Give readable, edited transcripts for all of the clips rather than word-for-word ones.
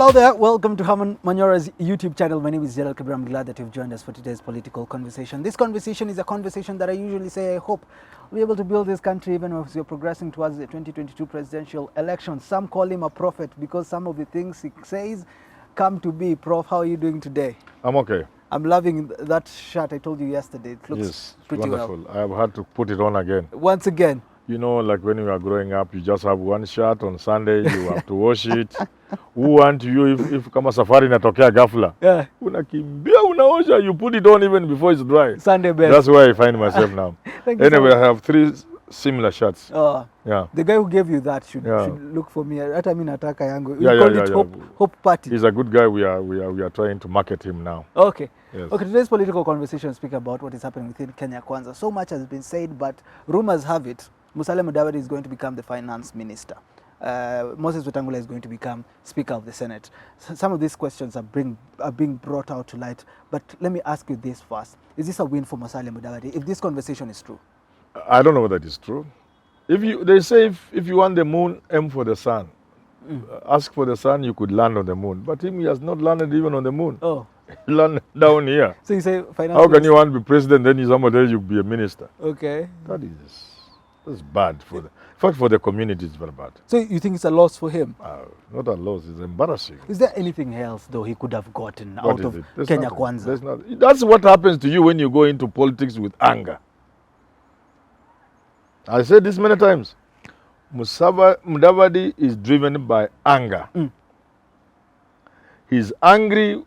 Hello there, welcome to Herman Manyora's YouTube channel. My name is Gerald Kabir. I'm glad that you've joined us for today's political conversation. This conversation is a conversation that I usually say I hope we'll be able to build this country even as we're progressing towards the 2022 presidential election. Some call him a prophet because some of the things he says come to be. Prof, how are you doing today? I'm okay. I'm loving that shirt I told you yesterday. It looks pretty wonderful. well. I've had to put it on again. Once again. You know, like when you are growing up, you just have one shirt on Sunday, you have to wash it. Who want you if kama safari inatokea ghafla? Yeah. Unakimbia unaosha, you put it on even before it's dry. Sunday best. That's where I find myself now. Anyway, I have three similar shirts. Yeah. The guy who gave you that should look for me. Hata mimi nataka yangu. We call it Hope Party. He's a good guy. We are trying to market him now. Okay. Yes. Okay, today's political conversation speak about what is happening within Kenya Kwanzaa. So much has been said, but rumors have it Mudavadi is going to become the finance minister. Moses Wetangula is going to become Speaker of the Senate. Some of these questions are being brought out to light, but let me ask you this first. Is this a win for Mudavadi if this conversation is true? I don't know whether it is true. They say if you want the moon, aim for the sun. Ask for the sun, you could land on the moon. But he has not landed even on the moon. Oh. He landed down here. So you say finance How can you want to be president, then somebody else you be a minister? Okay. That's bad for the, in fact, for the community, it's very bad. So you think it's a loss for him? Not a loss, it's embarrassing. Is there anything else, though, he could have gotten out of Kenya Kwanzaa? That's what happens to you when you go into politics with anger. I said this many times. Mudavadi is driven by anger. He's angry,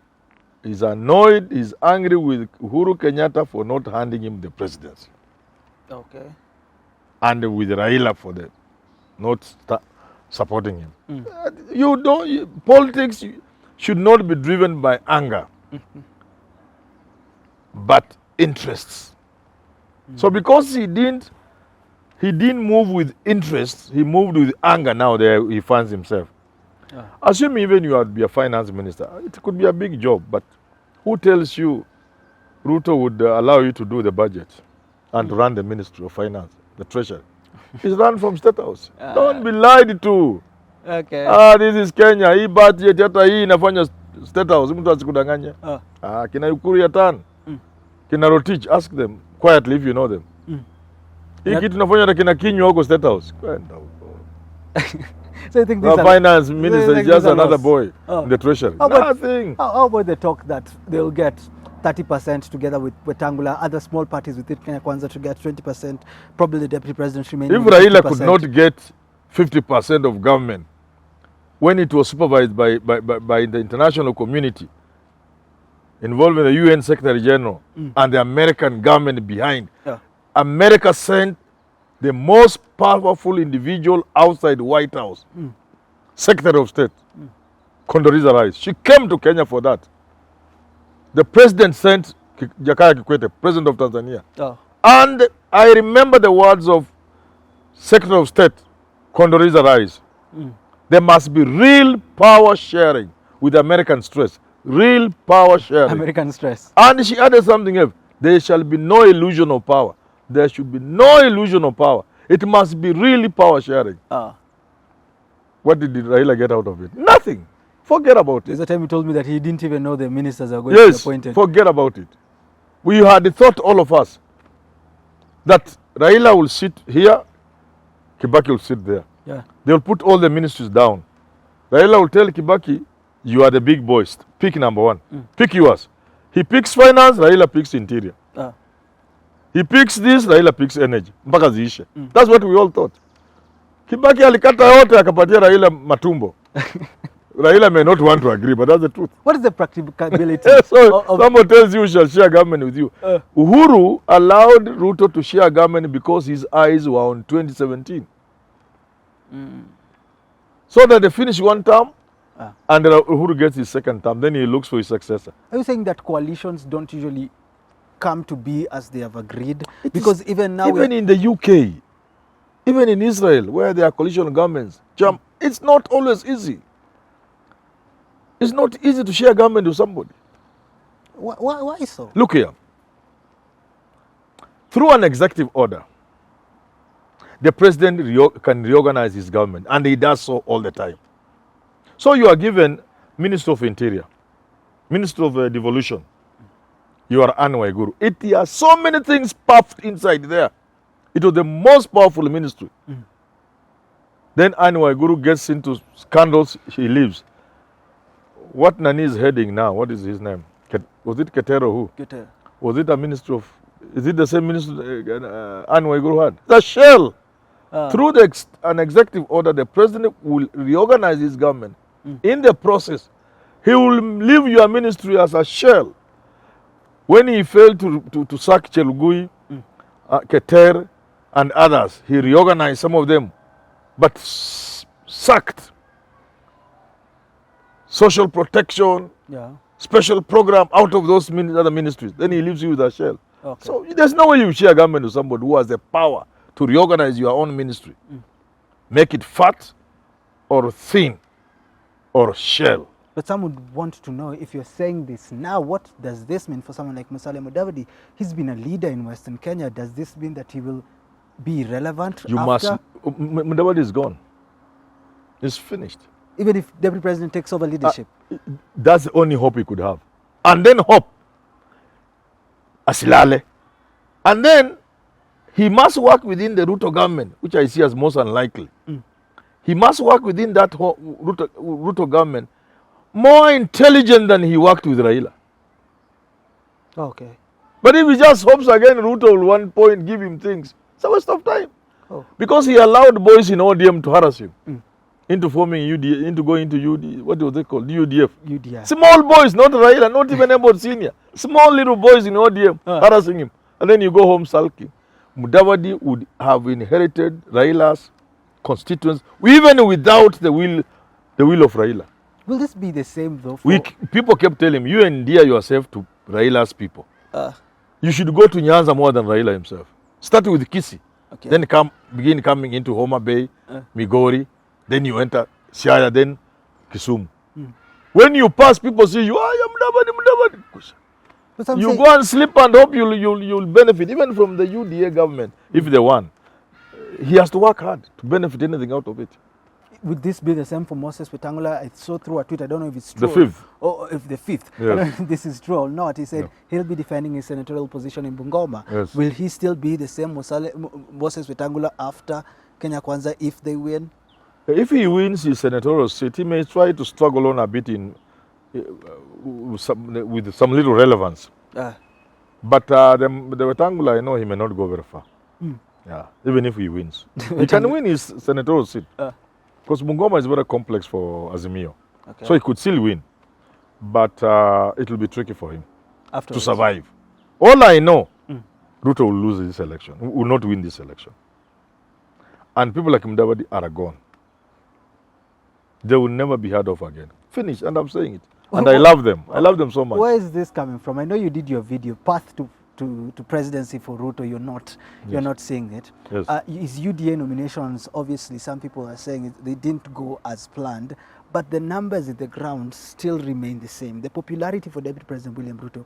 he's annoyed, he's angry with Uhuru Kenyatta for not handing him the presidency. Okay. And with Raila for not supporting him. Politics should not be driven by anger, but interests. So because he didn't move with interests, he moved with anger. Now there he finds himself. Assume even you would be a finance minister, it could be a big job, but who tells you Ruto would allow you to do the budget and to run the Ministry of Finance? The treasury. It's run from State House. Don't be lied to. Okay. This is Kenya. Hii budget hata hii inafanya State House. Mtu asikudanganya. Kina Ukuru Yatan. Kina Rotich, ask them quietly if you know them. Hii kitu inafanya na kina Kinyo huko State House. Kwenda huko. So you think this finance minister is just another boy in the treasury. Nothing. How about the talk that they'll get 30% together with Wetangula, other small parties within Kenya Kwanzaa to get 20%, probably the deputy president remaining. If Raila could not get 50% of government when it was supervised by the international community, involving the UN Secretary General and the American government behind, America sent the most powerful individual outside the White House, Secretary of State, Condoleezza Rice. She came to Kenya for that. The president sent Jakaya Kikwete, president of Tanzania. And I remember the words of Secretary of State, Condoleezza Rice. There must be real power sharing with American stress. Real power sharing. American stress. And she added something else. There shall be no illusion of power. There should be no illusion of power. It must be really power sharing. What did Raila get out of it? Nothing. Forget about it. There's a time he told me that he didn't even know the ministers are going to be appointed. Yes, forget about it. We had thought, all of us, that Raila will sit here, Kibaki will sit there. They'll put all the ministries down. Raila will tell Kibaki, you are the big boys. Pick number one. Pick yours. He picks finance, Raila picks interior. He picks this, Raila picks energy. Mpaka ziishe. That's what we all thought. Kibaki alikata yote akapatia Raila matumbo. Raila may not want to agree, but that's the truth. What is the practicability? So someone tells you we shall share government with you. Uhuru allowed Ruto to share government because his eyes were on 2017. So that they finish one term and Uhuru gets his second term. Then he looks for his successor. Are you saying that coalitions don't usually come to be as they have agreed? Because even now... Even in the UK, even in Israel, where there are coalition governments, it's not always easy. It's not easy to share government with somebody. Why so? Look here. Through an executive order, the president can reorganize his government, and he does so all the time. So you are given Minister of Interior, Minister of Devolution, you are Anne Waiguru. It has so many things puffed inside there. It was the most powerful ministry. Then Anne Waiguru gets into scandals, she leaves. What Nani is heading now, what is his name? Was it Ketero who? Ketero. Was it a minister of, is it the same minister Anne Waiguru had? The shell. Through an executive order, the president will reorganize his government. In the process, he will leave your ministry as a shell. When he failed to sack Chelugui, Keter, and others, he reorganized some of them, but sacked social protection, special program out of those other ministries. Then he leaves you with a shell. Okay. So there's no way you share government with somebody who has the power to reorganize your own ministry. Make it fat or thin or shell. But some would want to know, if you're saying this now, what does this mean for someone like Musalia Mudavadi? He's been a leader in Western Kenya. Does this mean that he will be irrelevant after? Mudavadi is gone. It's finished. Even if Deputy President takes over leadership? That's the only hope he could have. And then hope. Asilale. And then he must work within the Ruto government, which I see as most unlikely. He must work within that Ruto government more intelligent than he worked with Raila. Okay. But if he just hopes again, Ruto will one point give him things. It's a waste of time. Because he allowed boys in ODM to harass him into forming UDF, into going into UD, what was they called? UDF. UDF. Small boys, not Raila, not even about senior. Small little boys in ODM harassing him. And then you go home sulking. Mudavadi would have inherited Raila's constituents, even without the will of Raila. Will this be the same though? People kept telling him, you endear yourself to Raila's people. You should go to Nyanza more than Raila himself. Start with Kisi. Okay. Then begin coming into Homa Bay, Migori. Then you enter Siaya, then Kisumu. When you pass, people see you, Mudavadi. You go and sleep and hope you'll benefit, even from the UDA government, if they want. He has to work hard to benefit anything out of it. Would this be the same for Moses Wetangula? I saw through a tweet, I don't know if it's true. The fifth. Or if the fifth. Yes. I don't know if this is true or not. He said he'll be defending his senatorial position in Bungoma. Yes. Will he still be the same Moses Wetangula after Kenya Kwanzaa if they win? If he wins his senatorial seat, he may try to struggle on a bit with some little relevance. But the Wetangula, I know he may not go very far. Even if he wins. He can win his senatorial seat. Because Bungoma is very complex for Azimio. Okay. So he could still win. But it will be tricky for him to survive. All I know, Ruto will lose this election, will not win this election. And people like Mudavadi are gone. They will never be heard of again. Finish, and I'm saying it. And I love them. I love them so much. Where is this coming from? I know you did your video, Path to Presidency for Ruto. You're not seeing it. Yes. His UDA nominations, obviously, some people are saying they didn't go as planned, but the numbers at the ground still remain the same. The popularity for Deputy President William Ruto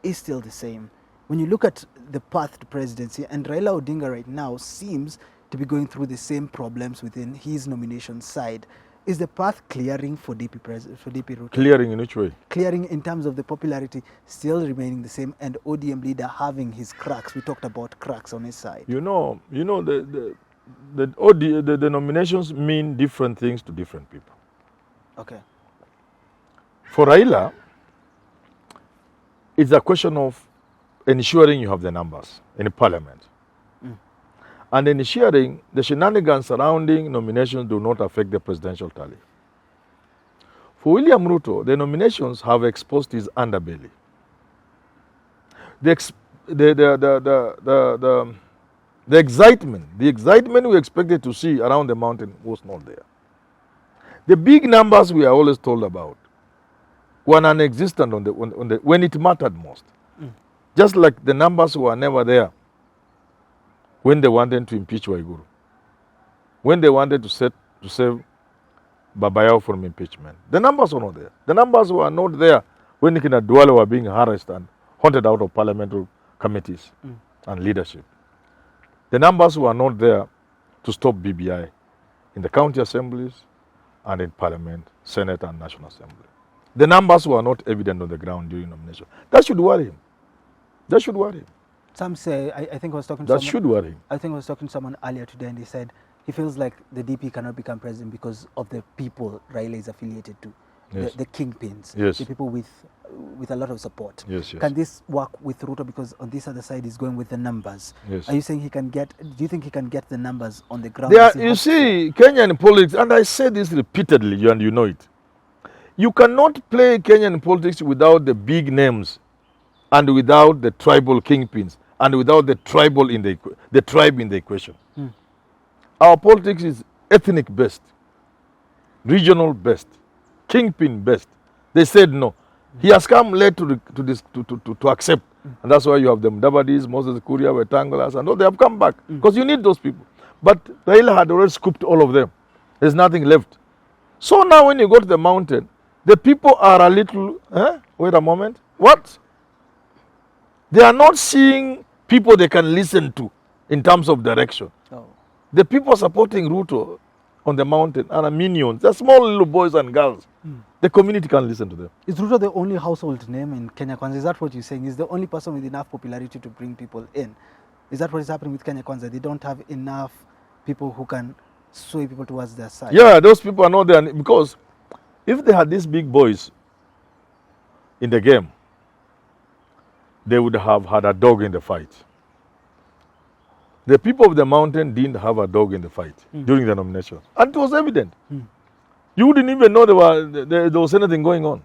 is still the same. When you look at the path to presidency, and Raila Odinga right now seems to be going through the same problems within his nomination side. Is the path clearing for DP Ruto? Clearing in which way? Clearing in terms of the popularity still remaining the same and ODM leader having his cracks. We talked about cracks on his side. The nominations mean different things to different people. Okay. For Raila, it's a question of ensuring you have the numbers in parliament. And ensuring the shenanigans surrounding nominations do not affect the presidential tally. For William Ruto, the nominations have exposed his underbelly. The excitement we expected to see around the mountain was not there. The big numbers we are always told about were non-existent when it mattered most. Just like the numbers were never there when they wanted to impeach Waiguru, when they wanted to save Babayao from impeachment. The numbers were not there. The numbers were not there when Nikina Duale were being harassed and hunted out of parliamentary committees and leadership. The numbers were not there to stop BBI in the county assemblies and in parliament, Senate and National Assembly. The numbers were not evident on the ground during nomination. That should worry him. That should worry him. Some say, I think I was talking to That someone, should worry him. I think I was talking to someone earlier today, and he said he feels like the DP cannot become president because of the people Raila is affiliated to, Yes. the kingpins, Yes. the people with a lot of support. Yes, yes. Can this work with Ruto, because on this other side he's going with the numbers? Yes. Are you saying he can get? Do you think he can get the numbers on the ground? There, as he you hopes for? see, Kenyan politics, and I say this repeatedly, and you know it. You cannot play Kenyan politics without the big names, and without the tribal kingpins, and without the tribe in the equation. Hmm. Our politics is ethnic based, regional based, kingpin based. They said no. He has come late to accept, and that's why you have the Mudavadis, Moses Kuria, Wetangulas, and all. They have come back because you need those people. But Raila had already scooped all of them. There's nothing left. So now, when you go to the mountain, the people are a little. Wait a moment. What? They are not seeing people they can listen to in terms of direction. Oh. The people supporting Ruto on the mountain are minions. They're small little boys and girls. The community can't listen to them. Is Ruto the only household name in Kenya Kwanzaa? Is that what you're saying? Is the only person with enough popularity to bring people in? Is that what is happening with Kenya Kwanzaa? They don't have enough people who can sway people towards their side. Yeah, those people are not there because if they had these big boys in the game, they would have had a dog in the fight. The people of the mountain didn't have a dog in the fight during the nomination. And it was evident. You wouldn't even know there was anything going on.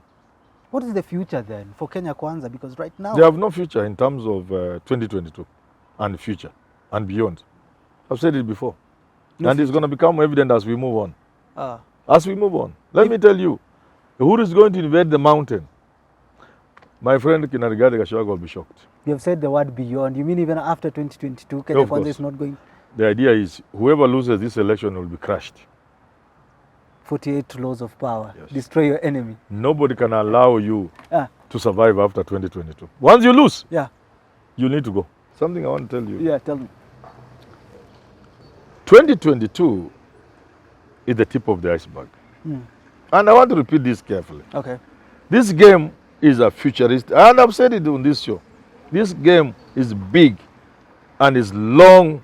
What is the future then for Kenya Kwanzaa? Because right now, They have no future in terms of 2022 and future and beyond. I've said it before. No and it's going to become evident as we move on. ah, As we move on. Let me tell you, who is going to invade the mountain? My friend Kinarigade Gachagua will be shocked. you have said the word beyond. You mean even after 2022, Kenya Of Kwanzaa course. is not going The idea is whoever loses this election will be crushed. 48 laws of power, Yes. destroy your enemy. Nobody can allow you Ah, to survive after 2022. Once you lose, yeah, you need to go. Something I want to tell you. yeah, tell me. 2022 is the tip of the iceberg. And I want to repeat this carefully. Okay. This game is a futuristic, and I've said it on this show. This game is big and is long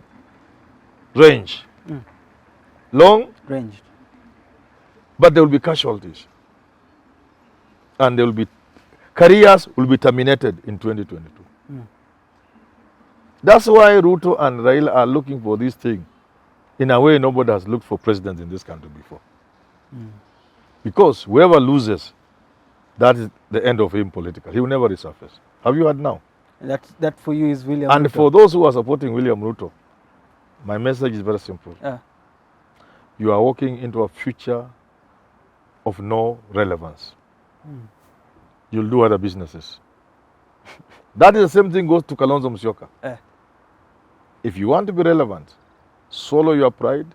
range. Long, Ranged. but there will be casualties. And there will be careers will be terminated in 2022. That's why Ruto and Raila are looking for this thing in a way nobody has looked for presidents in this country before. Because whoever loses, that is the end of him politically. He will never resurface. Have you heard now? That for you is William And Ruto. for those who are supporting William Ruto, my message is very simple. Ah, You are walking into a future of no relevance. You'll do other businesses. That is the same thing goes to Kalonzo Musyoka. eh. If you want to be relevant, swallow your pride,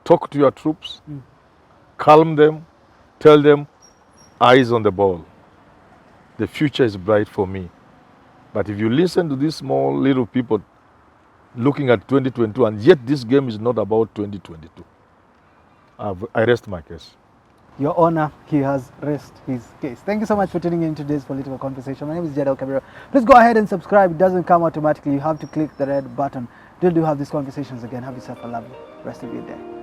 talk to your troops, calm them, tell them, eyes on the ball. The future is bright for me. But if you listen to these small little people looking at 2022, and yet this game is not about 2022, I rest my case. Your Honor, he has rest his case. Thank you so much for tuning in to today's political conversation. My name is Jadal Kabira. Please go ahead and subscribe. It doesn't come automatically. You have to click the red button. Till you have these conversations again, have yourself a lovely rest of your day.